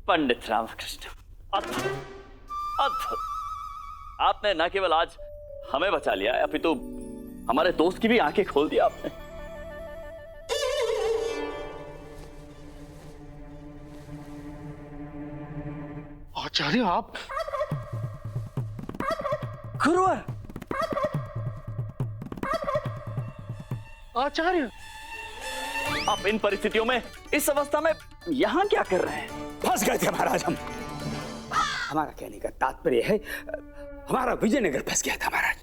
पंडित रामकृष्ण, अद्भुत अद्भुत। आपने न केवल आज हमें बचा लिया, अपितु हमारे दोस्त की भी आंखें खोल दी आपने। आचार्य आप? गुरुवर! आचार्य आप इन परिस्थितियों में, इस अवस्था में यहां क्या कर रहे हैं? फंस गए थे महाराज हम। हमारा कहने का तात्पर्य है, हमारा विजयनगर फंस गया था महाराज,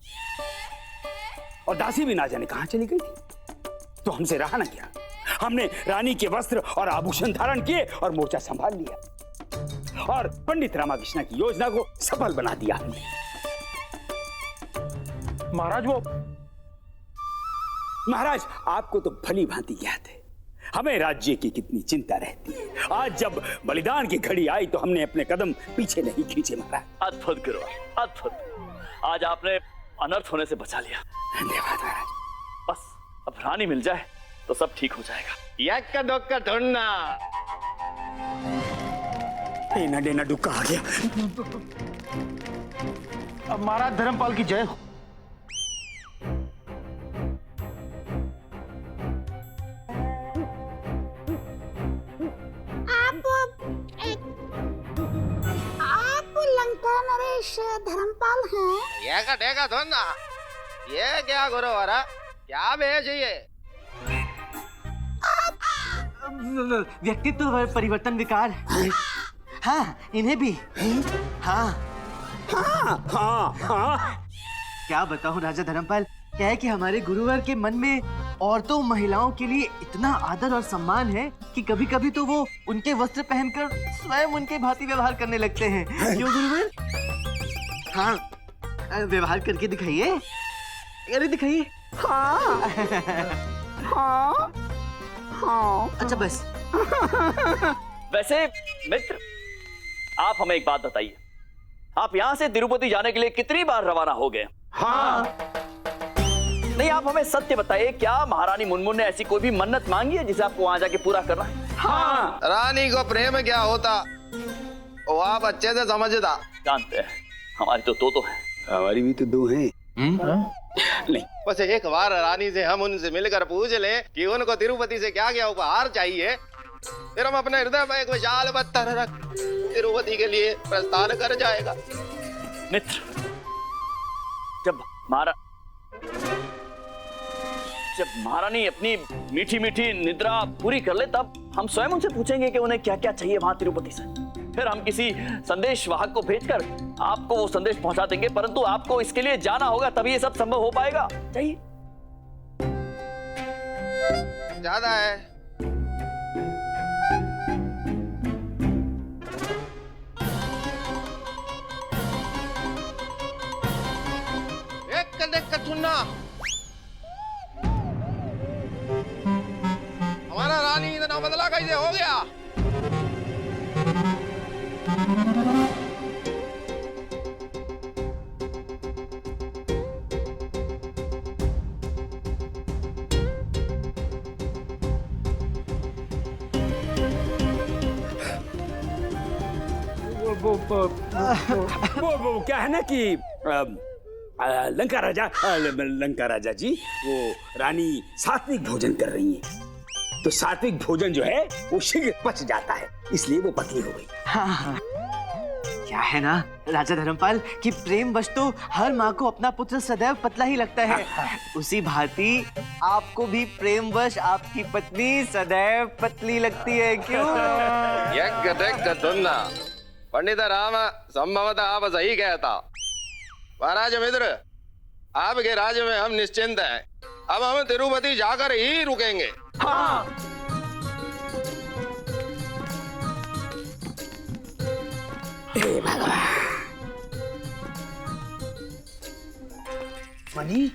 और दासी भी ना जाने कहां चली गई थी। तो हमसे रहा ना गया, हमने रानी के वस्त्र और आभूषण धारण किए और मोर्चा संभाल लिया, और पंडित रामकृष्ण की योजना को सफल बना दिया हमने। महाराज वो महाराज आपको तो भली भांति याद है, हमें राज्य की कितनी चिंता रहती है। आज जब बलिदान की घड़ी आई तो हमने अपने कदम पीछे नहीं खींचे महाराज। अद्भुत गुरुवर, अद्भुत। आज आपने अनर्थ होने से बचा लिया। धन्यवाद महाराज। बस अब रानी मिल जाए तो सब ठीक हो जाएगा। यक्का दोक्का ढूंढना। एना डेना डुक्का आ गया। अब महाराज धर्मपाल की जय हो। आप लंका नरेश धर्मपाल हैं? ये का ढेका ढूंढना, ये क्या गुरुवर, क्या भेज ये? व्यक्तित्व परिवर्तन विकार। हाँ, इन्हें भी। हाँ हाँ हाँ हाँ। क्या बताऊं राजा धर्मपाल, क्या है कि हमारे गुरुवर के मन में औरतों महिलाओं के लिए इतना आदर और सम्मान है कि कभी कभी तो वो उनके वस्त्र पहनकर स्वयं उनके भांति व्यवहार करने लगते हैं। क्यों गुरुवर? हाँ, व्यवहार करके दिखाइए। अरे दिखाइए। हाँ हाँ हाँ। अच्छा बस। वैसे मित्र, आप हमें एक बात बताइए, आप यहाँ से तिरुपति जाने के लिए कितनी बार रवाना हो गए? हाँ। नहीं, आप हमें सत्य बताइए, क्या महारानी मुनमुन ने ऐसी कोई भी मन्नत मांगी है जिसे आपको वहां जाके पूरा करना है? हाँ। रानी को प्रेम क्या होता वो आप अच्छे से समझता। जानते हैं, हमारी तो दो है। हमारी भी तो दो हैं। नहीं, बस एक बार रानी से हम उनसे मिलकर पूछ लें कि उनको तिरुपति से क्या क्या उपहार चाहिए, फिर हम अपने हृदय में एक विशाल पत्थर रख तिरुपति के लिए प्रस्थान कर जाएगा। मित्र, जब महारानी अपनी मीठी मीठी निद्रा पूरी कर ले, तब हम स्वयं उनसे पूछेंगे कि उन्हें क्या क्या चाहिए वहां तिरुपति से। फिर हम किसी संदेश वाहक को भेजकर आपको वो संदेश पहुंचा देंगे, परंतु आपको इसके लिए जाना होगा, तभी ये सब संभव हो पाएगा। चाहिए ज्यादा है। एक कठुन्ना, हमारा रानी इतना बदला कैसे हो गया? वो क्या है ना कि लंका राजा जी, वो रानी सात्विक भोजन कर रही हैं, तो सात्विक भोजन जो है वो शीघ्र पच जाता है, इसलिए वो पतली हो गई। हाँ, क्या है ना राजा धर्मपाल कि प्रेम वश तो हर माँ को अपना पुत्र सदैव पतला ही लगता है। उसी भांति आपको भी प्रेम वश आपकी पत्नी सदैव पतली लगती है। क्यों? पंडित राम, संभवतः आप सही कहता। महाराज मित्र, आपके राज्य में हम निश्चिंत हैं। अब हम तिरुपति जाकर ही रुकेंगे। हाँ। हे भगवान। मणि,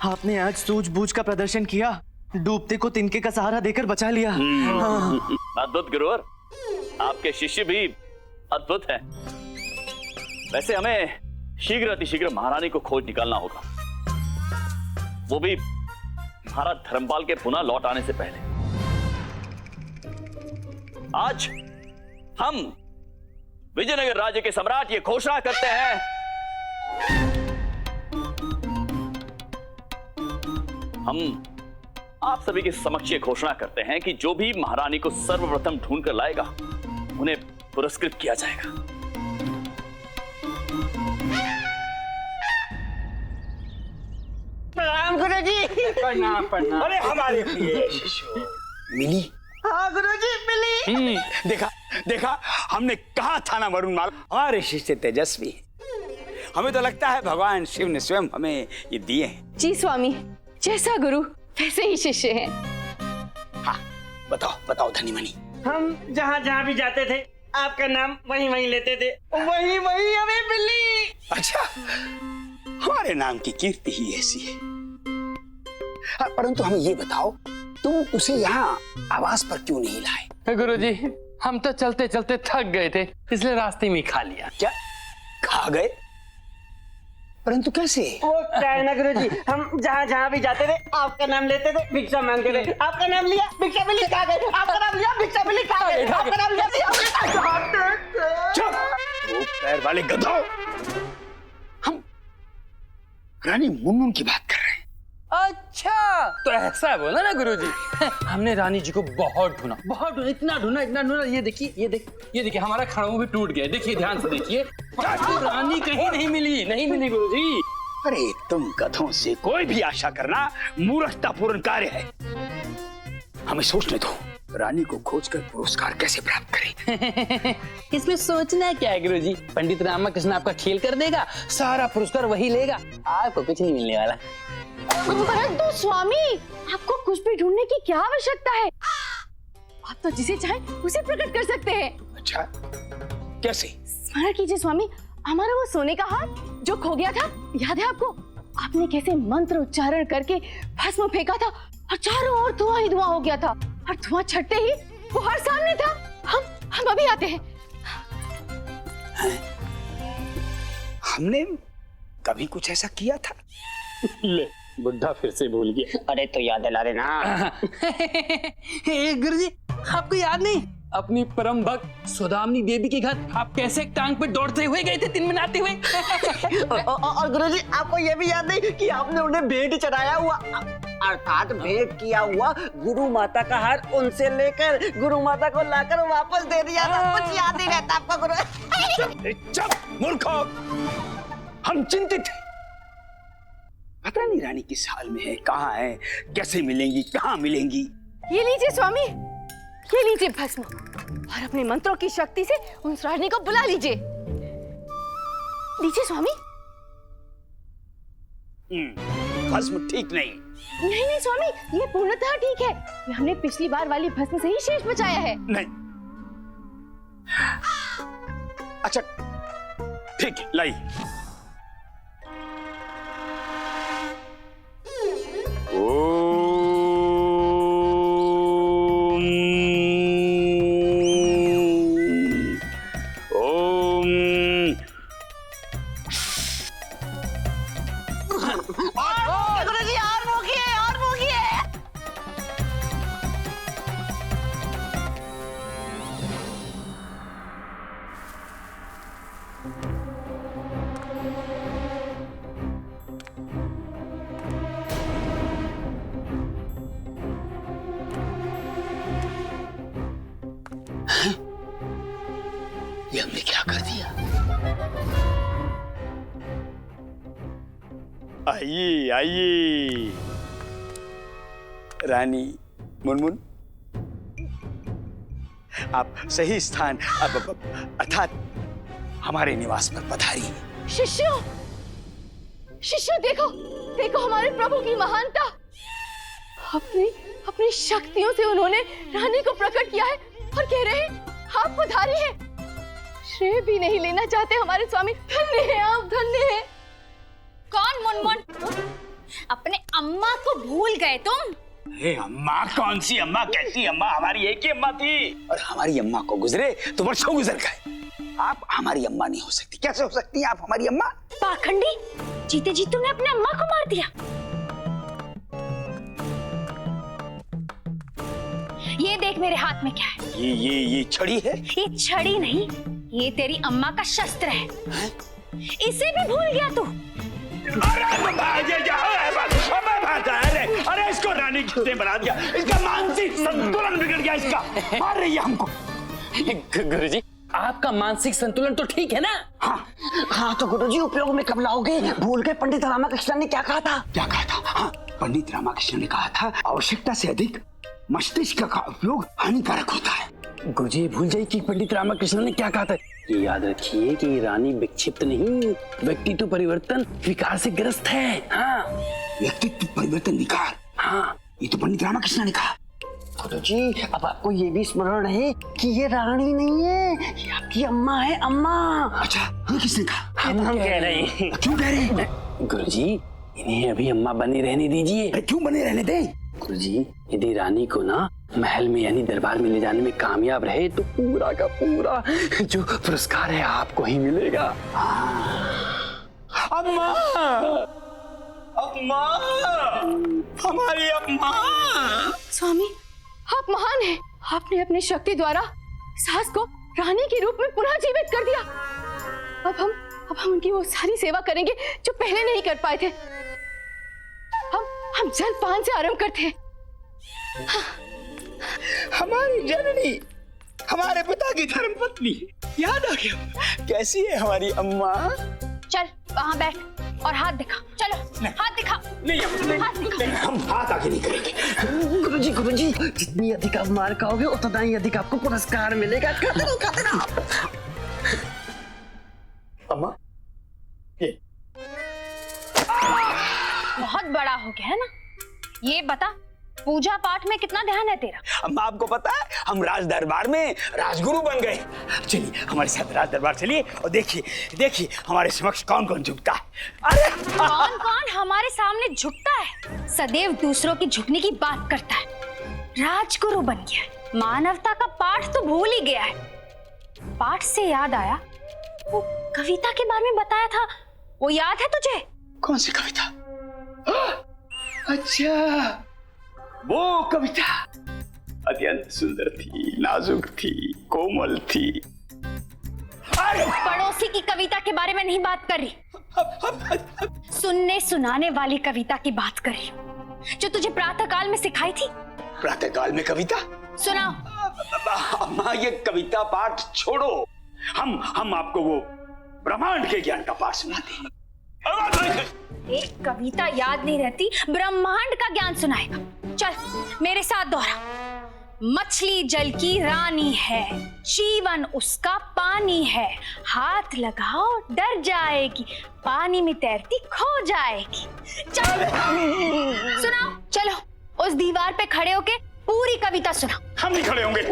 आपने आज सूझबूझ का प्रदर्शन किया, डूबते को तिनके का सहारा देकर बचा लिया। अद्भुत गुरुवर, आपके शिष्य भी अद्भुत है। वैसे हमें शीघ्र अतिशीघ्र महारानी को खोज निकालना होगा। वो भी महाराज धर्मपाल के पुनः लौट आने से पहले। आज हम विजयनगर राज्य के सम्राट ये घोषणा करते हैं, हम आप सभी के समक्ष ये घोषणा करते हैं कि जो भी महारानी को सर्वप्रथम ढूंढ कर लाएगा उन्हें पुरस्कृत किया जाएगा। प्रणाम गुरुजी। प्रणाम प्रणाम। अरे हमारे प्रिय शिष्य मिली। हाँ गुरुजी मिली। देखा देखा, हमने कहा था ना वरुण माल, हमारे शिष्य तेजस्वी। हमें तो लगता है भगवान शिव ने स्वयं हमें ये दिए हैं। जी स्वामी, जैसा गुरु वैसे ही शिष्य हैं। हाँ बताओ बताओ धनी मनी। हम जहाँ जहाँ भी जाते थे आपका नाम वहीं वहीं लेते थे, वहीं वहीं हमें मिली। अच्छा, हमारे नाम की कीर्ति ही ऐसी है। हाँ, परंतु हमें ये बताओ, तुम उसे यहाँ आवास पर क्यों नहीं लाए? गुरुजी, हम तो चलते चलते थक गए थे, इसलिए रास्ते में खा लिया। क्या खा गए? परंतु कैसे? वो क्या है ना गुरुजी, हम जहाँ जहाँ भी जाते थे आपका नाम लेते थे, भिक्षा मांगते थे। आपका नाम लिया, भिक्षा मिली, खा गए। आपका नाम लिया, भिक्षा मिली, खा गए। आपका नाम लिया, चुप! वो पैर वाले गधों! हम रानी मुनमुन की बात कर रहे हैं। अच्छा, तो ऐसा बोला ना गुरुजी। हमने रानी जी को बहुत ढूंढा, इतना ढूंढा। ये देखिए हमारा खड़ाऊ भी टूट गया। देखिए ध्यान से देखिए, तो रानी कहीं नहीं मिली गुरुजी। अरे तुम गधों से कोई भी आशा करना मूर्खतापूर्ण कार्य है। हमें सोचने दो, रानी को खोजकर पुरस्कार कैसे प्राप्त करें। इसमें सोचना क्या है गुरुजी, पंडित रामकृष्ण आपका खेल कर देगा, सारा पुरस्कार वही लेगा, आपको कुछ नहीं मिलने वाला। परंतु स्वामी, आपको कुछ भी ढूंढने की क्या आवश्यकता है? आप तो जिसे चाहे उसे प्रकट कर सकते हैं। अच्छा, कैसे? स्मरण कीजिए स्वामी, हमारा वो सोने का हार जो खो गया था, याद है आपको? आपने कैसे मंत्र उच्चारण करके भस्म फेंका था और चारों ओर धुआं ही धुआं हो गया था, और धुआं छटते ही वो हार सामने था। हम अभी आते हैं। हमने कभी कुछ ऐसा किया था? ले, बुढ़ा फिर से भूल गया। अरे तो याद दिला रहे ना। गुरुजी, आपको याद नहीं, अपनी परम भक्त सुदामनी देवी के घर आप कैसे टांग पे दौड़ते हुए गए थे, तिनमिनाते हुए। और गुरुजी, आपको ये भी याद नहीं कि आपने उन्हें भेंट चढ़ाया हुआ, अर्थात भेंट किया हुआ गुरु माता का हार उनसे लेकर गुरु माता को लाकर वापस दे दिया था। कुछ याद नहीं रहता आपका गुरु। चुप मूर्खों, हम चिंतित थे। पता नहीं रानी किस हाल में है, कहाँ है, कैसे मिलेंगी, कहाँ मिलेंगी। ये लीजिए स्वामी, ये लीजिए भस्म, और अपने मंत्रों की शक्ति से उस रानी को बुला लीजिए। लीजिए स्वामी। भस्म ठीक नहीं। नहीं स्वामी, ये पूर्णतः ठीक है। ये हमने पिछली बार वाली भस्म से ही शेष बचाया है। नहीं, अच्छा ठीक है, लाई। ये हमने क्या कर दिया? आइए आइए रानी मुनमुन, आप सही स्थान अर्थात हमारे निवास पर पधारी। शिष्यों, देखो देखो हमारे प्रभु की महानता। अपनी शक्तियों से उन्होंने रानी को प्रकट किया है और कह रहे हैं आप पधारी हैं। श्रेय भी नहीं लेना चाहते हमारे स्वामी। धन्य है आप, धन्य है। कौन मुनमुन? अपने अम्मा को भूल गए तुम? हे अम्मा, कौन सी अम्मा, कैसी अम्मा? हमारी एक ही अम्मा थी, और हमारी अम्मा को गुजरे तो वर्षों गुजर गए। आप हमारी अम्मा नहीं हो सकती। कैसे हो सकती हैं आप हमारी अम्मा? पाखंडी, जीते जी तुमने अपने अम्मा को मार दिया। देख मेरे हाथ में क्या है। ये छड़ी है? ये छड़ी नहीं, ये तेरी अम्मा का शस्त्र है। इसे भी भूल गया तू? अरे इसको रानी किसने बना दिया? इसका मानसिक संतुलन बिगड़ गया, इसका मार रही है हमको। गुरुजी, आपका मानसिक संतुलन तो ठीक है ना? हाँ तो गुरुजी उपयोग में कब लाओगे? भूल गए पंडित रामाकृष्ण ने क्या कहा था? क्या कहा था? हाँ, पंडित रामाकृष्ण ने कहा था आवश्यकता से अधिक मस्तिष्क का उपयोग हानिकारक होता है। गुरुजी भूल जाइए कि पंडित रामाकृष्ण ने क्या कहा था। ये याद रखिए कि रानी विक्षिप्त नहीं, व्यक्तित्व परिवर्तन विकार से ग्रस्त है। हाँ, व्यक्तित्व परिवर्तन विकार? हाँ, ये तो पंडित रामाकृष्ण ने कहा। गुरुजी अब आपको ये भी स्मरण है कि ये रानी नहीं है, ये आपकी अम्मा है, अम्मा। अच्छा, ये किसने कहा? हम कह रहे हैं। क्यों कह रहे हैं? गुरुजी इन्हें अभी अम्मा बने रहने दीजिए। क्यों बने रहने दें? गुरुजी यदि रानी को ना महल में यानी दरबार में ले जाने में कामयाब रहे तो पूरा का पूरा जो पुरस्कार है आपको ही मिलेगा। अम्मा, अम्मा, हमारी अम्मा। स्वामी, आप महान हैं। आपने अपनी शक्ति द्वारा सास को रानी के रूप में पुनः जीवित कर दिया। अब हम उनकी वो सारी सेवा करेंगे जो पहले नहीं कर पाए थे। हम जलपान से आरंभ करते हैं। हमारी जननी, हमारे पिता की धर्मपत्नी, याद आ गया कैसी है हमारी अम्मा? चल वहां बैठ और हाथ दिखा। चलो हाथ दिखा। नहीं, हम हाथ आगे नहीं करेंगे। गुरुजी जितनी अधिक आप मार खाओगे उतना ही अधिक आपको पुरस्कार मिलेगा। खाते रहो। अम्मा, ये बहुत बड़ा हो गया है ना। ये बता पूजा पाठ में कितना ध्यान है तेरा? अम्मा आपको पता है हम राज दरबार में राजगुरु बन गए। चलिए हमारे साथ राज दरबार चलिए और देखिए हमारे समक्ष कौन कौन झुकता है। अरे कौन कौन हमारे सामने झुकता है? सदैव दूसरों की झुकने की बात करता है। राजगुरु बन गया है, मानवता का पाठ तो भूल ही गया है। पाठ से याद आया, वो कविता के बारे में बताया था, वो याद है तुझे? कौन सी कविता? अच्छा, वो कविता अत्यंत सुंदर थी, नाजुक थी, कोमल थी। पड़ोसी की कविता के बारे में नहीं बात कर रही, सुनने सुनाने वाली कविता की बात कर रही हूँ, जो तुझे प्रातः काल में सिखाई थी। प्रातः काल में कविता? सुनाओ। अम्मा ये कविता पाठ छोड़ो, हम आपको वो ब्रह्मांड के ज्ञान का पाठ सुनाते हैं। एक कविता याद नहीं रहती, ब्रह्मांड का ज्ञान सुनाएगा। चल मेरे साथ दोहरा। मछली जल की रानी है, जीवन उसका पानी है, हाथ लगाओ डर जाएगी, पानी में तैरती खो जाएगी। चल सुनाओ, चलो उस दीवार पे खड़े होके पूरी कविता सुना। हम नहीं खड़े होंगे।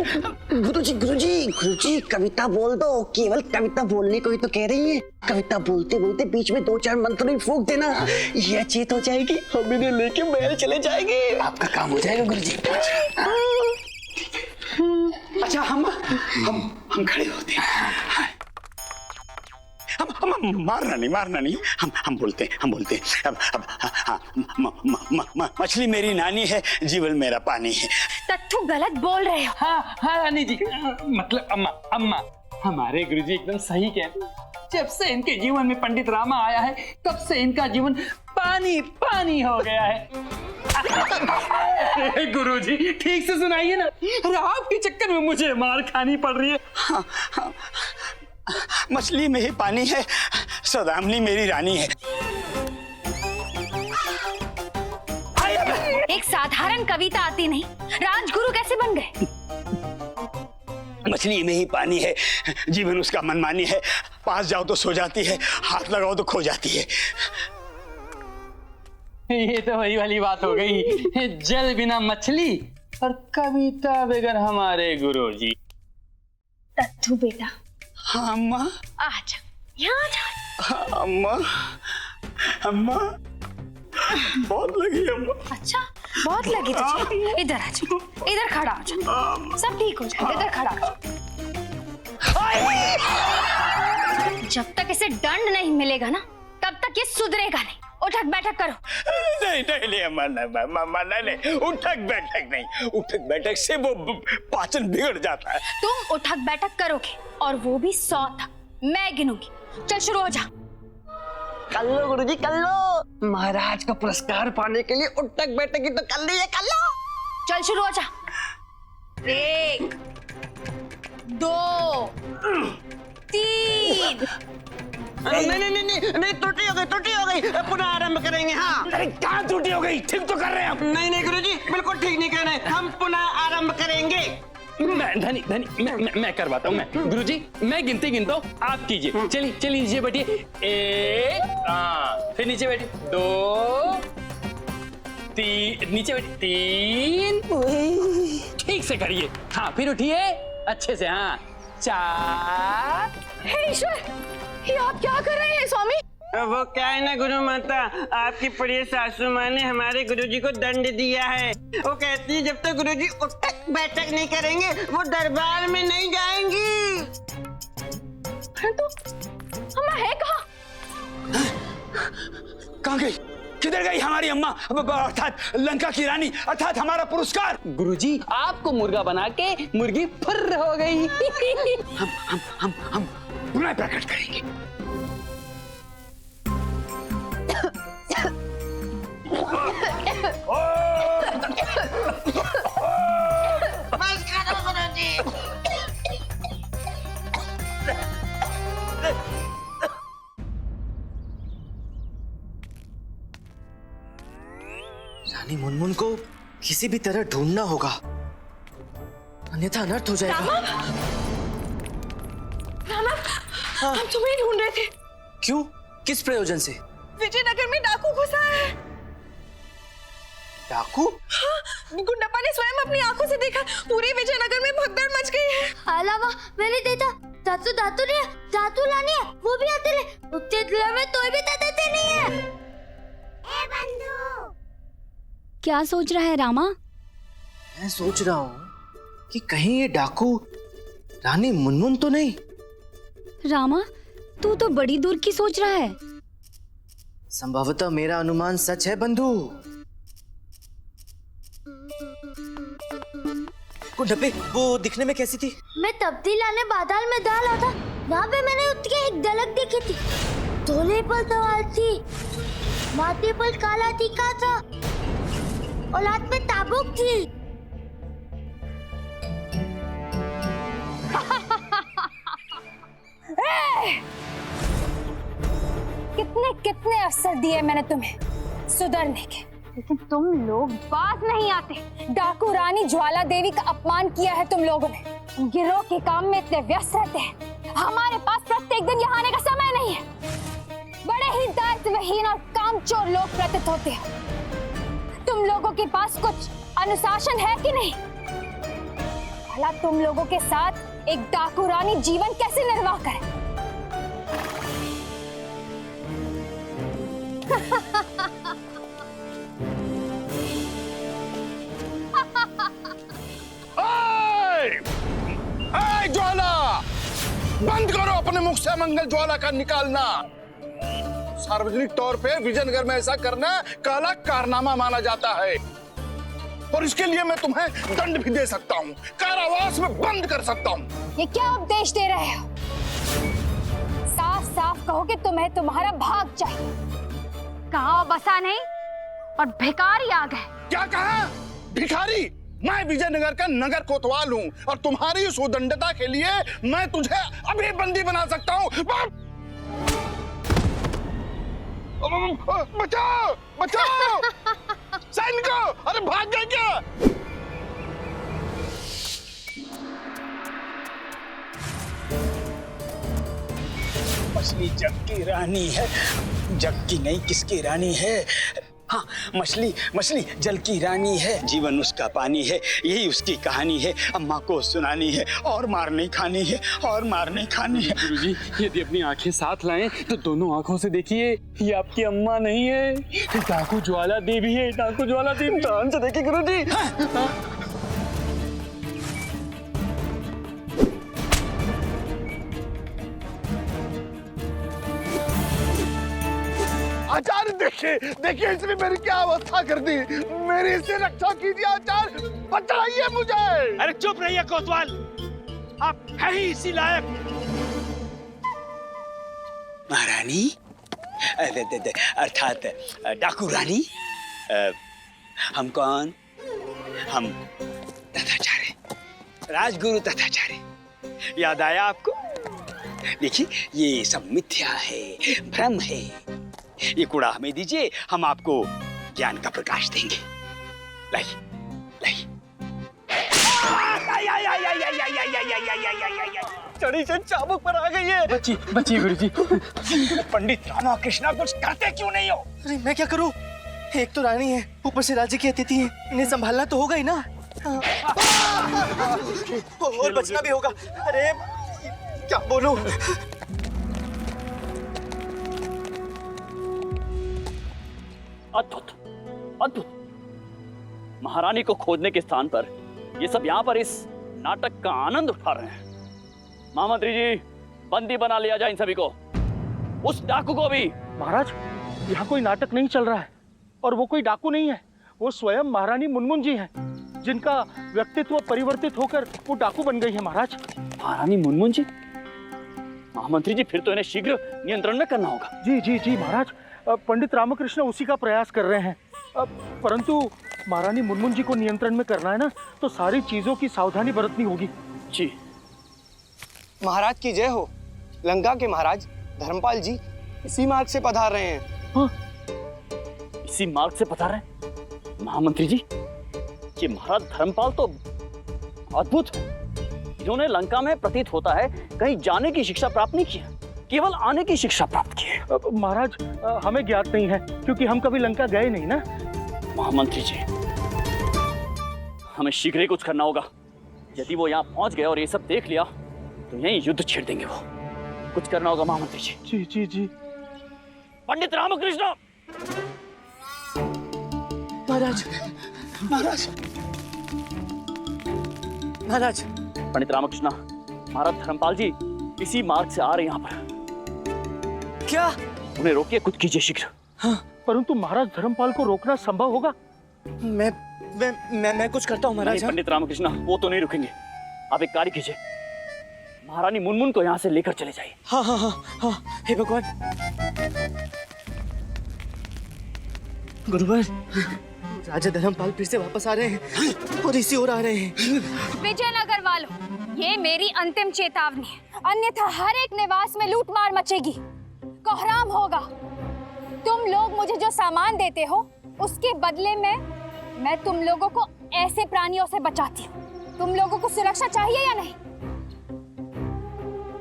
गुरुजी कविता बोल दो। केवल कविता बोलने को ही तो कह रही है। कविता बोलते बोलते बीच में 2-4 मंत्र ही फूंक देना, ये चेत हो जाएगी, हम इन्हें लेके महल चले जाएंगे। आपका काम हो जाएगा गुरुजी। अच्छा हम खड़े होते हैं। हम मारना नहीं, हम बोलते हैं। अब मछली मेरी नानी है, जीवन मेरा पानी है। तत्तू गलत बोल रहे हो। हाँ रानी जी, मतलब अम्मा हमारे गुरुजी एकदम सही कहते हैं। जब से इनके जीवन में पंडित रामा आया है तब से इनका जीवन पानी पानी हो गया है। गुरुजी ठीक से सुनाइए ना, अरे आपके चक्कर में मुझे मार खानी पड़ रही है। हाँ, मछली में ही पानी है, सौदामिनी मेरी रानी है। एक साधारण कविता आती नहीं, राजगुरु कैसे बन गए? मछली में ही पानी है, जीवन उसका मनमानी है, पास जाओ तो सो जाती है, हाथ लगाओ तो खो जाती है। ये तो वही वाली बात हो गई, जल बिना मछली और कविता बगैर हमारे गुरुजी। तत्तू बेटा। हाँ अम्मा। आजा, यहाँ जा। अम्मा बहुत लगी अम्मा। अच्छा बहुत लगी तुझे? इधर आ जा, इधर खड़ा हो जा, सब ठीक हो जाएगा। इधर खड़ा हो जा। जब तक इसे दंड नहीं मिलेगा ना तब तक ये सुधरेगा नहीं। उठक बैठक करो। नहीं नहीं नहीं अम्मा नहीं नहीं, उठक बैठक नहीं, उठक बैठक से वो पाचन बिगड़ जाता है। तुम उठक बैठक करोगे और वो भी 100 तक, मैं गिनूंगी। चल शुरू हो जा। कर लो गुरुजी कर लो, महाराज का पुरस्कार पाने के लिए उठक बैठक की तो कर ली है, कर लो। चल शुरू हो जा। 1 2 3। नहीं नहीं नहीं नहीं नहीं, त्रुटि हो गई, पुनः आरंभ करेंगे। हाँ अरे क्या त्रुटि हो गई? ठीक तो कर रहे हैं हम। नहीं नहीं गुरुजी, बिल्कुल ठीक नहीं कर रहे, हम पुनः आरंभ करेंगे। मैं करवाता हूँ। मैं गुरुजी, मैं गिनता हूँ, आप कीजिए। चलिए नीचे बैठिए। 1, हाँ, फिर नीचे बैठिए। 2 3, नीचे बैठिए। 3, ठीक से करिए। हाँ, फिर उठिए अच्छे से। हाँ, 4। हे ईश्वर, ये आप क्या कर रहे हैं स्वामी? वो क्या है ना गुरु माता, आपकी प्रिय सासू माँ ने हमारे गुरुजी को दंड दिया है। वो कहती है जब तक गुरुजी उठक बैठक नहीं करेंगे वो दरबार में नहीं जाएंगी। तो अम्मा है कहाँ? कहाँ गई? किधर गई हमारी अम्मा, अर्थात लंका की रानी, अर्थात हमारा पुरस्कार? गुरुजी, आपको मुर्गा बना के मुर्गी फुर्र हो गई। हम पुनः प्रकट करेंगे। बस करो गुरुजी। रानी मुनमुन को किसी भी तरह ढूंढना होगा, अन्यथा अनर्थ हो जाएगा। रामा, हम तुम्हें ढूंढ रहे थे। क्यों? किस प्रयोजन से? विजयनगर में डाकू घुसा है। डाकू? हाँ, गुंडप्पा ने स्वयं अपनी आंखों से देखा। पूरे विजयनगर में भगदड़ मच गई है। अलावा मैंने देखा धातु लानी है, वो भी आते रहे। उतने दिनों में तो भी देते नहीं है। ए बंधु, क्या सोच रहा है रामा? मैं सोच रहा हूँ कि कहीं ये डाकू रानी मुनमुन तो नहीं। रामा, तू तो बड़ी दूर की सोच रहा है। संभवतः मेरा अनुमान सच है बंधु। गुंडप्पे, वो दिखने में कैसी थी? मैं तब्दील लाने बादल में डाला था, वहाँ पे मैंने उसकी एक झलक देखी थी। धोले पर सवार थी, माथे पर काला टीका था और हाथ में ताबूक थी। कितने अवसर दिए मैंने तुम्हें सुधरने के, लेकिन तुम लोग बात नहीं आते। डाकू रानी ज्वाला देवी का अपमान किया है तुम लोगों ने। गिरोह के काम में इतने व्यस्त रहते हैं, हमारे पास प्रत्येक दिन यहाँ आने का समय नहीं है। बड़े ही दायित्वहीन और कामचोर लोग प्रतीत होते हैं। तुम लोगों के पास कुछ अनुशासन है कि नहीं? भला तुम लोगों के साथ एक डाकू रानी जीवन कैसे निर्वाह करे? ज्वाला, बंद करो अपने मुख से मंगल ज्वाला का निकालना। सार्वजनिक तौर पे विजयनगर में ऐसा करना काला कारनामा माना जाता है, और इसके लिए मैं तुम्हें दंड भी दे सकता हूँ, कारावास में बंद कर सकता हूँ। ये क्या उपदेश दे रहे हो? साफ साफ कहो कि तुम्हें तुम्हारा भाग चाहिए। कहा बसा नहीं और भिखारी आ गए। क्या कहा? भिखारी? मैं विजयनगर का नगर कोतवाल हूँ, और तुम्हारी इस उदंडता के लिए मैं तुझे अभी बंदी बना सकता हूँ। बचाओ बचाओ सैनिकों, अरे भाग गए क्या? मछली जग की रानी है, जग की नहीं किसकी रानी है? हाँ, मछली जल की रानी है, जीवन उसका पानी है, यही उसकी कहानी है। अम्मा को सुनानी है, और मार नहीं खानी है, और मार नहीं खानी है। गुरुजी, यदि अपनी आंखें साथ लाएं तो दोनों आंखों से देखिए, ये आपकी अम्मा नहीं है, डाकू ज्वाला देवी है। डाकू ज्वाला देवी, ध्यान से देखिए गुरुजी। आचार्य देखिए देखिए इसने मेरी क्या अवस्था कर दी। मेरी इससे रक्षा कीजिए आचार्य, बचाइए मुझे। अरे चुप रहिए कोतवाल, आप है ही इसी लायक। महारानी अर्थात डाकू रानी, हम कौन? हम तथाचार्य, राजगुरु तथाचार्य। याद आया आपको? देखिए ये सब मिथ्या है, भ्रम है। ये कूड़ा हमें दीजिए, हम आपको ज्ञान का प्रकाश देंगे। लाइए लाइए। चढ़ी से चाबुक पर आ गई है। बची गुरुजी। पंडित रामकृष्ण कुछ करते क्यों नहीं हो? अरे मैं क्या करूं? एक तो रानी है, ऊपर से राज्य की अतिथि है, इन्हें संभालना तो होगा ही ना। और बचना भी होगा। अरे क्या बोलूं? अद्भुत अद्भुत। महारानी को खोजने के स्थान पर ये सब यहाँ पर इस नाटक का आनंद उठा रहे हैं। महामंत्री जी, बंदी बना लिया जाए इन सभी को, उस डाकू को भी। महाराज, यहाँ कोई नाटक नहीं चल रहा है और वो कोई डाकू नहीं है, वो स्वयं महारानी मुनमुन जी हैं, जिनका व्यक्तित्व परिवर्तित होकर वो डाकू बन गई है। महाराज, महारानी मुनमुन जी? महामंत्री जी, फिर तो इन्हें शीघ्र नियंत्रण में करना होगा। जी जी जी महाराज, पंडित रामकृष्ण उसी का प्रयास कर रहे हैं, परंतु महारानी मुनमुन जी को नियंत्रण में करना है ना, तो सारी चीजों की सावधानी बरतनी होगी। जी। महाराज की जय हो। लंका के महाराज धर्मपाल जी इसी मार्ग से पधार रहे हैं। हाँ? इसी मार्ग से पधार रहे हैं? महामंत्री जी, ये महाराज धर्मपाल तो अद्भुत है। इन्होंने लंका में प्रतीत होता है कहीं जाने की शिक्षा प्राप्त नहीं की है, केवल आने की शिक्षा प्राप्त की है। महाराज, हमें ज्ञात नहीं है, क्योंकि हम कभी लंका गए नहीं ना। महामंत्री जी, हमें शीघ्र ही कुछ करना होगा। यदि वो यहाँ पहुंच गए और ये सब देख लिया तो यहीं युद्ध छेड़ देंगे वो। कुछ करना होगा महामंत्री जी। जी जी जी। पंडित रामकृष्ण! महाराज महाराज महाराज। पंडित रामकृष्ण, महाराज धर्मपाल जी इसी मार्ग से आ रहे हैं यहाँ पर। क्या? उन्हें रोकिए, कुछ कीजिए शीघ्र। हाँ, परंतु महाराज धर्मपाल को रोकना संभव होगा? मैं कुछ करता हूँ महाराज। पंडित रामकृष्ण, वो तो नहीं रुकेंगे। आप एक कार्य कीजिए, महारानी मुनमुन को यहाँ से लेकर चले जाइए। हाँ हाँ हाँ हाँ, हे भगवान। गुरुवर, राजा धर्मपाल फिर से वापस आ रहे हैं और इसी ओर आ रहे हैं। विजयनगर वालों, ये मेरी अंतिम चेतावनी है, अन्यथा हर एक निवास में लूटमार मचेगी, कोहराम होगा। तुम लोग मुझे जो सामान देते हो उसके बदले में मैं तुम लोगों को ऐसे प्राणियों से बचाती हूँ। तुम लोगों को सुरक्षा चाहिए या नहीं?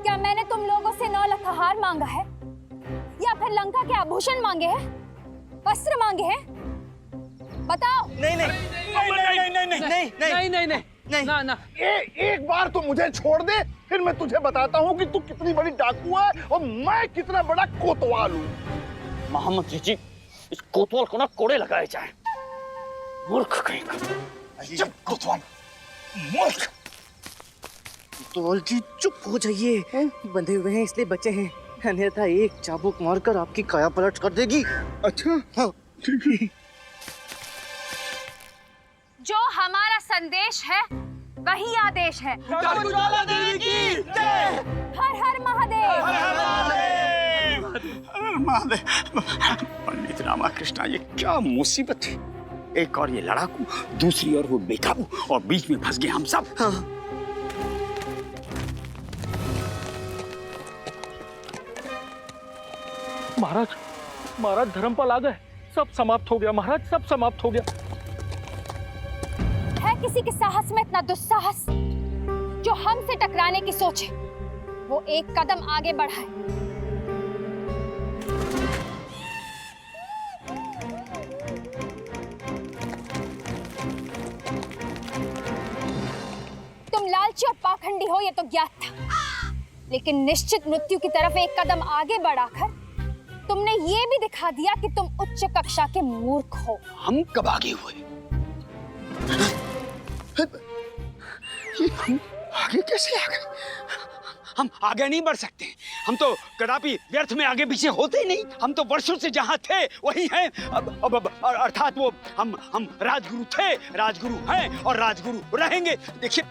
क्या मैंने तुम लोगों से 9 लाख हार मांगा है या फिर लंका के आभूषण मांगे हैं, वस्त्र मांगे हैं? बताओ। नहीं नहीं नहीं नहीं नहीं नहीं नहीं नहीं नहीं ना ना। एक बार तू मुझे छोड़ दे, फिर मैं तुझे बताता हूँ कि तू कितनी बड़ी डाकू है और मैं कितना बड़ा कोतवाल हूँ। महामंत्री जी, इस कोतवाल को ना कोड़े लगाए जाए। मूर्ख कहीं का। जब कोतवाल मूर्ख। कोतवाल जी चुप हो जाइए, बंधे हुए हैं इसलिए बचे हैं, अन्यथा एक चाबुक मारकर आपकी काया पलट कर देगी। अच्छा हाँ ठीक है। जो हमारा संदेश है वही आदेश है। ज्वाला देवी की जय। हर हर महादेव। महादेव। पंडित रामकृष्ण, ये क्या मुसीबत है। एक और ये लड़ाकू, दूसरी ओर वो बेकाबू, और बीच में फंस गए हम सब। हाँ। महाराज धर्मपाल आ गए, सब समाप्त हो गया। महाराज, सब समाप्त हो गया। है किसी के साहस में इतना दुस्साहस जो हमसे टकराने की सोचे, वो एक कदम आगे बढ़ाए। तुम लालची और पाखंडी हो ये तो ज्ञात था, लेकिन निश्चित मृत्यु की तरफ एक कदम आगे बढ़ाकर तुमने ये भी दिखा दिया कि तुम उच्च कक्षा के मूर्ख हो। हम कब आगे हुए? ये हम आगे कैसे आ गए? हम आगे नहीं बढ़ सकते। हम तो कदापि व्यर्थ में आगे पीछे होते ही नहीं। हम तो वर्षों से जहाँ थे वही हैं। अब अर्थात वो हम राजगुरु थे, राजगुरु हैं और राजगुरु रहेंगे। देखिए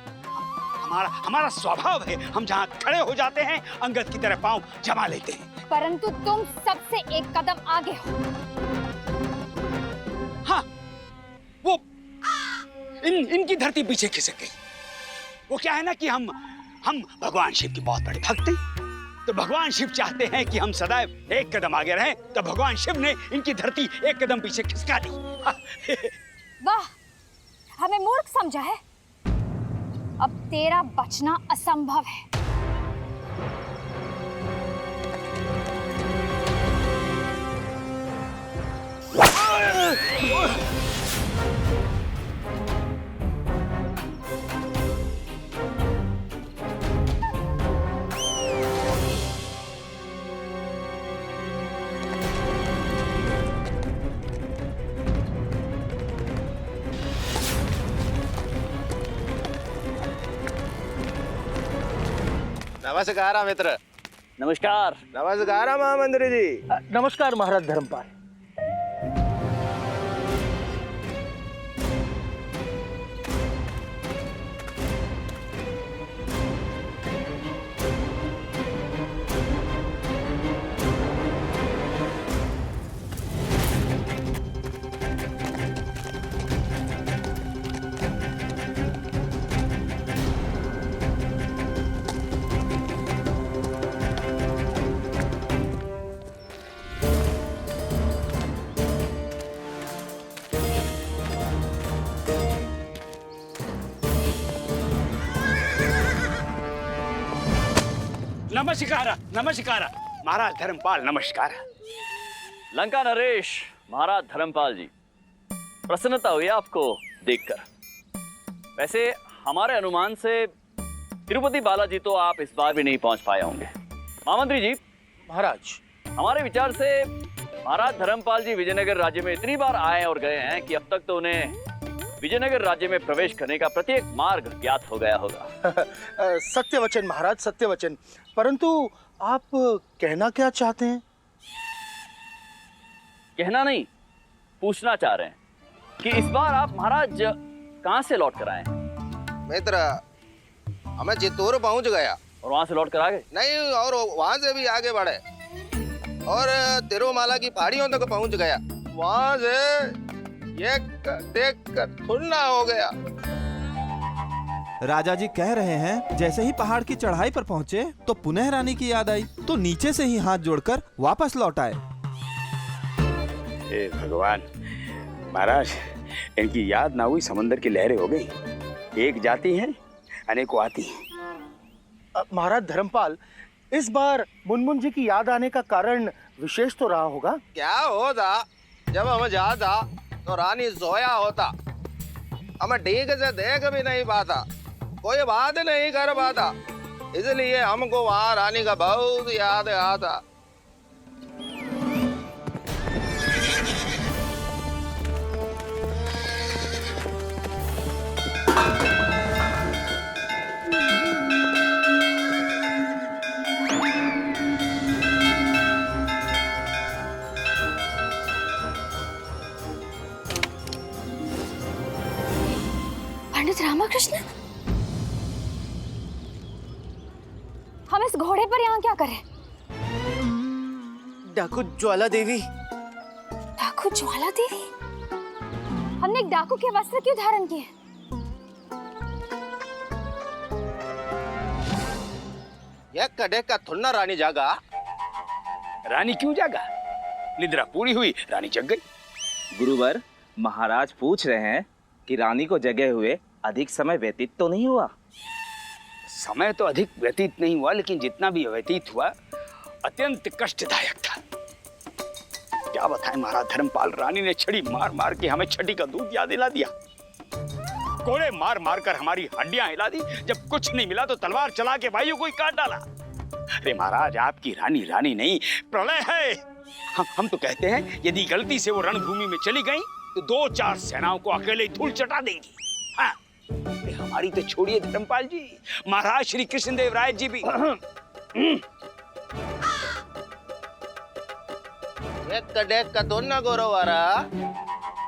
हमारा स्वभाव है, हम जहाँ खड़े हो जाते हैं अंगद की तरह पांव जमा लेते हैं। परंतु तुम सबसे एक कदम आगे हो। हाँ, वो इनकी धरती पीछे खिसक गई। वो क्या है ना कि हम भगवान शिव के बहुत बड़े भक्त हैं। तो भगवान शिव चाहते हैं कि हम सदैव एक कदम आगे रहें, तो भगवान शिव ने इनकी धरती एक कदम पीछे खिसका दी। वाह, हमें मूर्ख समझा है। अब तेरा बचना असंभव है। नमस्कार मित्र। नमस्कार। नमस्कार महामंत्री जी। नमस्कार महाराज धर्मपाल। नमस्कार नमस्कार महाराज धर्मपाल, नमस्कार। लंका नरेश, महाराज धर्मपाल जी, प्रसन्नता हुई आपको देखकर। वैसे हमारे अनुमान से तिरुपति बालाजी तो आप इस बार भी नहीं पहुंच पाए होंगे। महामंत्री जी। महाराज, हमारे विचार से महाराज धर्मपाल जी विजयनगर राज्य में इतनी बार आए और गए हैं कि अब तक तो उन्हें विजयनगर राज्य में प्रवेश करने का प्रत्येक मार्ग ज्ञात हो गया होगा। सत्य वचन महाराज, सत्य वचन। परंतु आप कहना क्या चाहते हैं? कहना नहीं, पूछना चाह रहे हैं कि इस बार आप महाराज कहां से लौट कर आए? मित्र, हमें चित्तौड़ पहुंच गया। और वहां से लौट कर आ गए? नहीं, और वहां से भी आगे बढ़े और तिरुमाला की पहाड़ियों तक पहुंच गया। वहां से ये देख कर थुड़ना हो गया। राजा जी कह रहे हैं जैसे ही पहाड़ की चढ़ाई पर पहुंचे तो पुनः रानी की याद आई, तो नीचे से ही हाथ जोड़कर वापस लौट आए। हे भगवान, महाराज इनकी याद ना हुई समंदर की लहरें हो गई। एक जाती हैं अनेकों आती हैं। महाराज धर्मपाल, इस बार मुनमुन जी की याद आने का कारण विशेष तो रहा होगा। क्या होता? जब हम जाता तो रानी सोया होता, हमें ठीक से देख भी नहीं पाता, कोई बात नहीं कर पाता, इसलिए हमको वहां रानी का बहुत याद आता। पंडित रामाकृष्ण, हम इस घोड़े पर यहाँ क्या करें? डाकू ज्वाला देवी। डाकू ज्वाला देवी? हमने एक डाकू के वस्त्र क्यों धारण किए? ये कड़े का थुन्ना रानी जागा। रानी क्यों जागा? निद्रा पूरी हुई, रानी जग गई। गुरुवर, महाराज पूछ रहे हैं कि रानी को जगे हुए अधिक समय व्यतीत तो नहीं हुआ? समय तो अधिक व्यतीत नहीं हुआ, लेकिन जितना भी व्यतीत हुआ अत्यंत कष्टदायक था। क्या बताएं महाराज धर्मपाल, रानी ने छड़ी मार मार के हमें छठी का दूध याद दिला दिया। कोड़े मार मार कर हमारी हड्डियां हिला दी। जब कुछ नहीं मिला तो तलवार चला के भाइयों को ही काट डाला। अरे महाराज, आपकी रानी रानी नहीं, प्रलय है। हम तो कहते हैं यदि गलती से वो रणभूमि में चली गई तो 2-4 सेनाओं को अकेले ही धूल चटा देंगी। हाँ। अरे हमारी तो छोड़िए धर्मपाल जी, महाराज श्री कृष्णदेव राय जी भी एक डेक का तो ना गोरोवारा।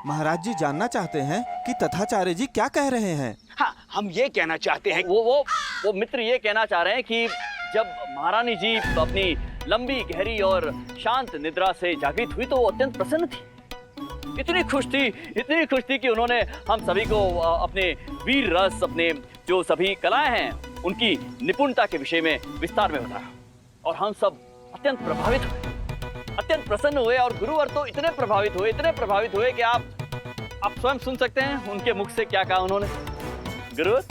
महाराज जी जानना चाहते हैं कि तथाचार्य जी क्या कह रहे हैं। हाँ, हम ये कहना चाहते हैं वो मित्र ये कहना चाह रहे हैं कि जब महारानी जी अपनी लंबी गहरी और शांत निद्रा से जागृत हुई तो वो अत्यंत प्रसन्न थी, इतनी खुश थी कि उन्होंने हम सभी को अपने वीर रस, अपने जो सभी कलाएं हैं उनकी निपुणता के विषय में विस्तार में बताया और हम सब अत्यंत प्रभावित हुए, अत्यंत प्रसन्न हुए और गुरुवर तो इतने प्रभावित हुए कि आप स्वयं सुन सकते हैं उनके मुख से क्या कहा उन्होंने। गुरुवर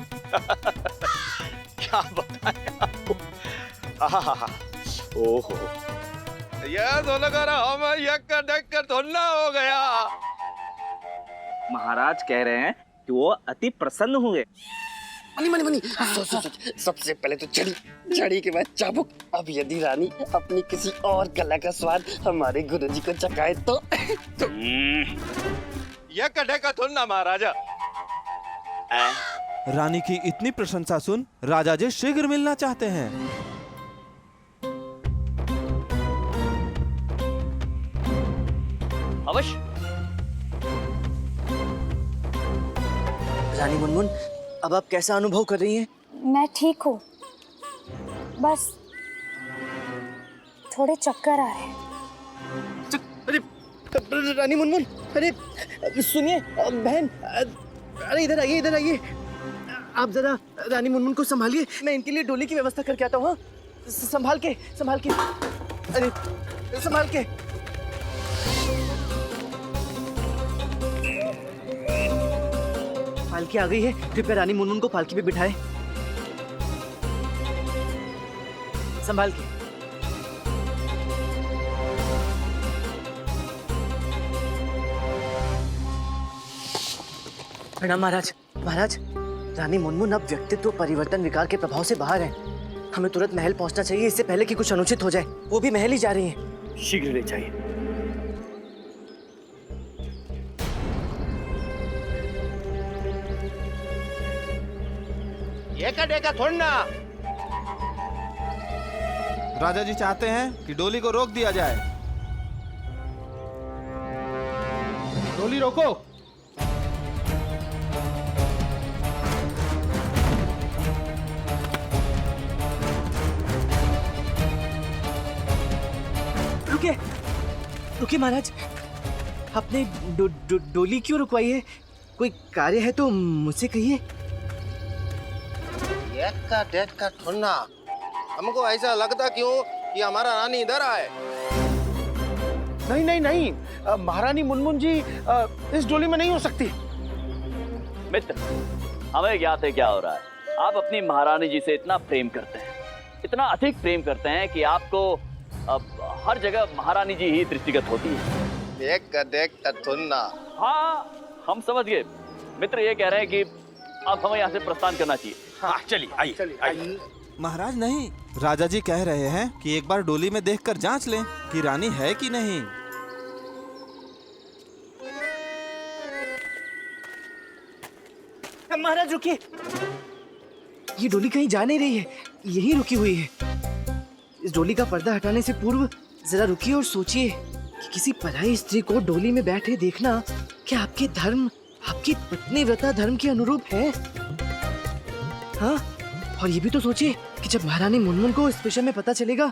क्या बताएं आपको। ओहो, यह तो लगा रहा हम एक डेक का धोना हो गया। महाराज कह रहे हैं कि वो अति प्रसन्न हुए। मनी सबसे पहले तो चढ़ी के बाद चाबुक। अब यदि रानी अपनी किसी और कला का स्वाद हमारे गुरुजी को चखाए तो यह कड़े का धोना महाराजा। रानी की इतनी प्रशंसा सुन राजा जी शीघ्र मिलना चाहते हैं। अवश्य। रानी मुनमुन, अब आप कैसा अनुभव कर रही हैं? मैं ठीक हूँ, बस थोड़े चक्कर आ रहे हैं। अरे रानी मुनमुन, अरे सुनिए बहन, अरे इधर आइए। आप जरा रानी मुनमुन को संभालिए, मैं इनके लिए डोली की व्यवस्था करके आता हूँ। संभाल के, अरे संभाल के। पालकी आ गई है, कृपया रानी मुनमुन को पालकी पे बिठाएं। संभाल के। प्रणाम महाराज। रानी मुनमुन अब व्यक्तित्व परिवर्तन विकार के प्रभाव से बाहर है। हमें तुरंत महल पहुंचना चाहिए, इससे पहले कि कुछ अनुचित हो जाए। वो भी महल ही जा रही हैं। शीघ्र ले जाइए। ये कड़े का धोना। राजा जी चाहते हैं कि डोली को रोक दिया जाए। डोली रोको। रुकिए महाराज, आपने डोली क्यों रुकवाई है? कोई कार्य है तो मुझसे कहिए। एक का डेट का धोना। हमको ऐसा लगता क्यों कि हमारा रानी इधर आए। नहीं, महारानी मुनमुन जी इस डोली में नहीं हो सकती। मित्र, हमें ज्ञात है क्या हो रहा है। आप अपनी महारानी जी से इतना प्रेम करते हैं, इतना अधिक प्रेम करते हैं कि आपको अब हर जगह महारानी जी ही दृष्टिगत होती है। एक का डेक का धोना। हाँ, हम समझ गए। मित्र ये कह रहे हैं कि अब हमें यहाँ से प्रस्थान करना चाहिए। हाँ, चलिए आइए। महाराज नहीं, राजा जी कह रहे हैं कि एक बार डोली में देखकर जांच लें कि रानी है कि नहीं। महाराज रुकिए, ये डोली कहीं जा नहीं रही है, यहीं रुकी हुई है। इस डोली का पर्दा हटाने से पूर्व जरा रुकिए और सोचिए कि किसी पराई स्त्री को डोली में बैठे देखना क्या आपके धर्म, आपकी पत्नी व्रता धर्म के अनुरूप है? हाँ, और ये भी तो सोचिए कि जब महारानी मुनमुन को इस विषय में पता चलेगा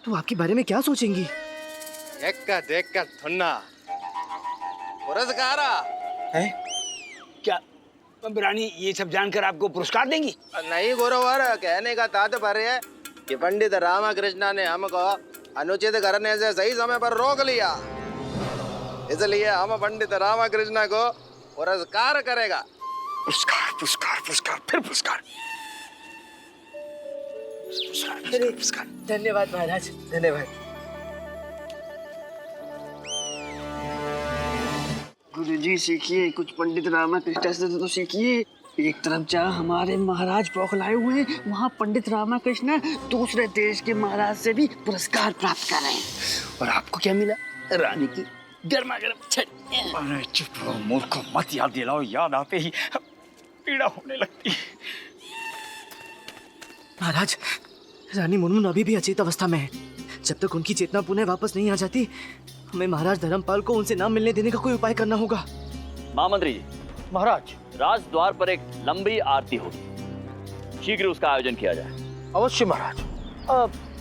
तो आपके बारे में क्या सोचेंगी? एक का डेक का धोना। पुरस्कार है क्या रानी ये सब जानकर आपको पुरस्कार देंगी? नहीं गुरुवर, कहने का तात्पर्य है कि पंडित रामकृष्ण ने हमको अनुचित करने से सही समय पर रोक लिया, इसलिए हम पंडित रामकृष्ण को पुरस्कार करेगा। पुरस्कार, फिर पुरस्कार। धन्यवाद महाराज, धन्यवाद। गुरुजी सीखिए, कुछ पंडित रामकृष्ण से तो सीखिए। एक तरफ जहाँ हमारे महाराज बौखलाए हुए हैं, वहाँ पंडित रामकृष्ण दूसरे देश के महाराज से भी पुरस्कार प्राप्त कर रहे हैं। और आपको क्या मिला? रानी की गर्मा गर्म छड़ी। अरे चुप रहो मूर्खों, मत याद दिलाओ। याद आते ही पीड़ा होने लगती है। महाराज, रानी मुनमुन अभी भी अचेत अवस्था में है। जब तक उनकी चेतना पुनः वापस नहीं आ जाती, हमें महाराज धर्मपाल को उनसे ना मिलने देने का कोई उपाय करना होगा। महामंत्री जी, महाराज, राजद्वार पर एक लंबी आरती होगी, शीघ्र उसका आयोजन किया जाए। अवश्य महाराज।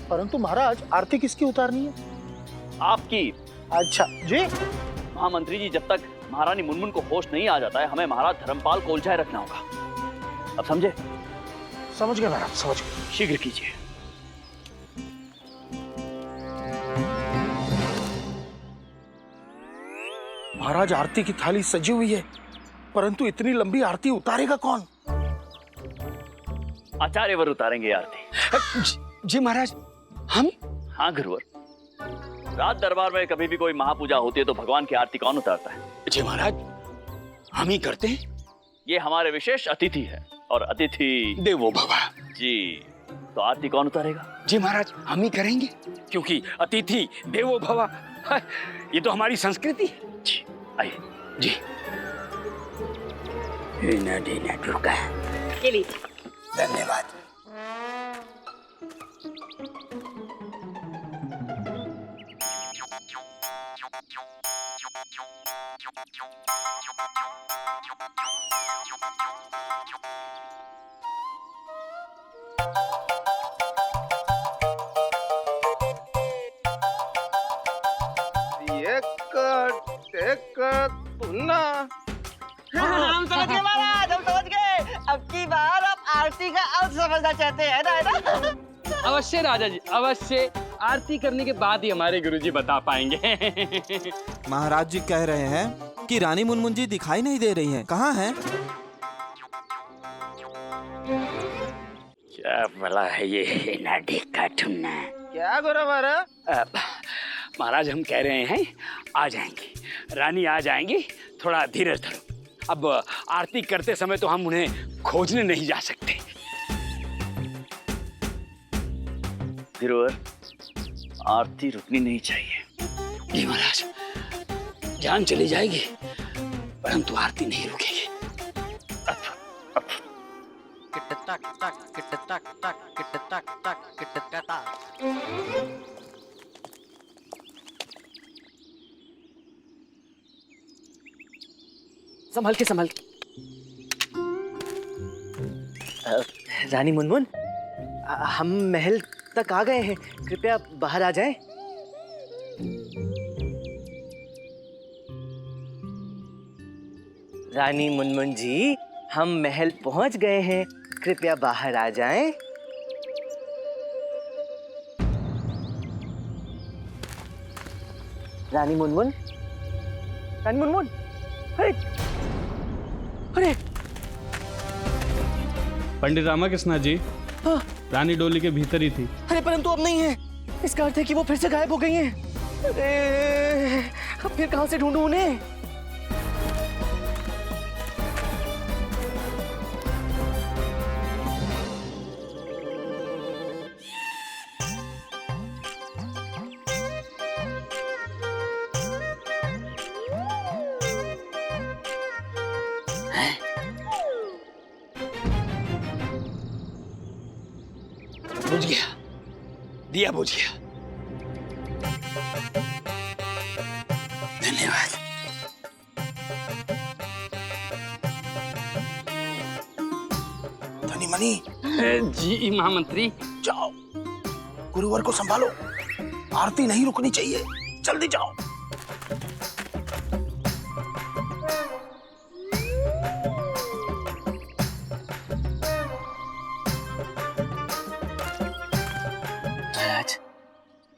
परंतु महाराज, आरती किसकी उतारनी है? आपकी। अच्छा जी। महामंत्री जी, जब तक महारानी मुनमुन को होश नहीं आ जाता है, हमें महाराज धर्मपाल को उलझाए रखना होगा। अब समझे? समझ गए महाराज, समझ गए। शीघ्र कीजिए। महाराज, आरती की थाली सजी हुई है, परंतु इतनी लंबी आरती उतारेगा कौन? आचार्यवर उतारेंगे आरती। जी महाराज। हम? हाँ गुरुवर, राज दरबार में कभी भी कोई महापूजा होती है तो भगवान की आरती कौन उतारता है? जी महाराज, हम ही करते हैं। ये हमारे विशेष अतिथि है, और अतिथि देवो भव। जी, तो आरती कौन उतारेगा? जी महाराज, हम ही करेंगे, क्योंकि अतिथि देवो भव, ये तो हमारी संस्कृति है। जी, आइए। जी। धन्यवाद। हम समझ गए महाराज, हम समझ गए। अब की बार आप आरती का अर्थ समझना चाहते हैं ना? अवश्य राजा जी, अवश्य। आरती करने के बाद ही हमारे गुरुजी बता पाएंगे। महाराज जी कह रहे हैं कि रानी मुनमुन जी दिखाई नहीं दे रही हैं। कहाँ हैं? क्या भला है ये नाटक का ठुमना? क्या गुरुवर? महाराज, हम कह रहे हैं आ जाएंगे, रानी आ जाएंगी, थोड़ा धीरज धरो। अब आरती करते समय तो हम उन्हें खोजने नहीं जा सकते। गुरुवर, आरती रुकनी नहीं चाहिए। जी महाराज, जान चली जाएगी परंतु आरती नहीं रुकेगी। संभल के, संभल के। रानी मुनमुन, हम महल तक आ गए हैं, कृपया बाहर आ जाएं। रानी मुनमुन जी, हम महल पहुंच गए हैं, कृपया बाहर आ जाएं। रानी मुनमुन, रानी मुनमुन, अरे अरे! पंडित रामाकृष्ण जी, हाँ। रानी डोली के भीतर ही थी। अरे परंतु अब नहीं है, इसका अर्थ है कि वो फिर से गायब हो गई हैं। अरे अब फिर कहां से ढूंढूं उन्हें? बुझ गया, दिया बुझ गया। धन्यवाद। धनी मनी, जी महामंत्री। जाओ, गुरुवर को संभालो, आरती नहीं रुकनी चाहिए, जल्दी जाओ।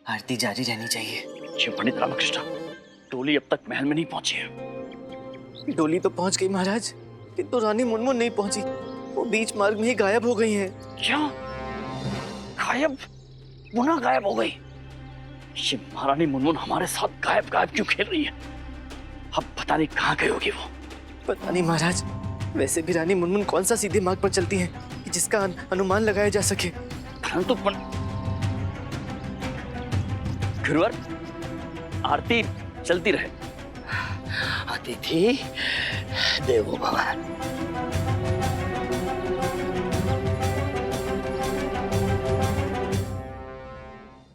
आरती जारी रहनी चाहिए। जी पंडित रामकृष्ण, डोली अब तक महल में नहीं पहुंची है। डोली तो पहुंच गई महाराज, किंतु रानी मुनमुन नहीं पहुंची। वो बीच मार्ग में ही गायब हो गई हैं। क्या? गायब? पुनः गायब हो गई? ये महारानी मुनमुन हमारे साथ गायब गायब क्यों खेल रही है? अब पता नहीं कहाँ गई होगी वो। पता नहीं महाराज, वैसे भी रानी मुनमुन कौन सा सीधे मार्ग पर चलती है कि जिसका अनुमान लगाया जा सके। परंतु गुरुवर, आरती चलती रहे। अतिथि देवो भव।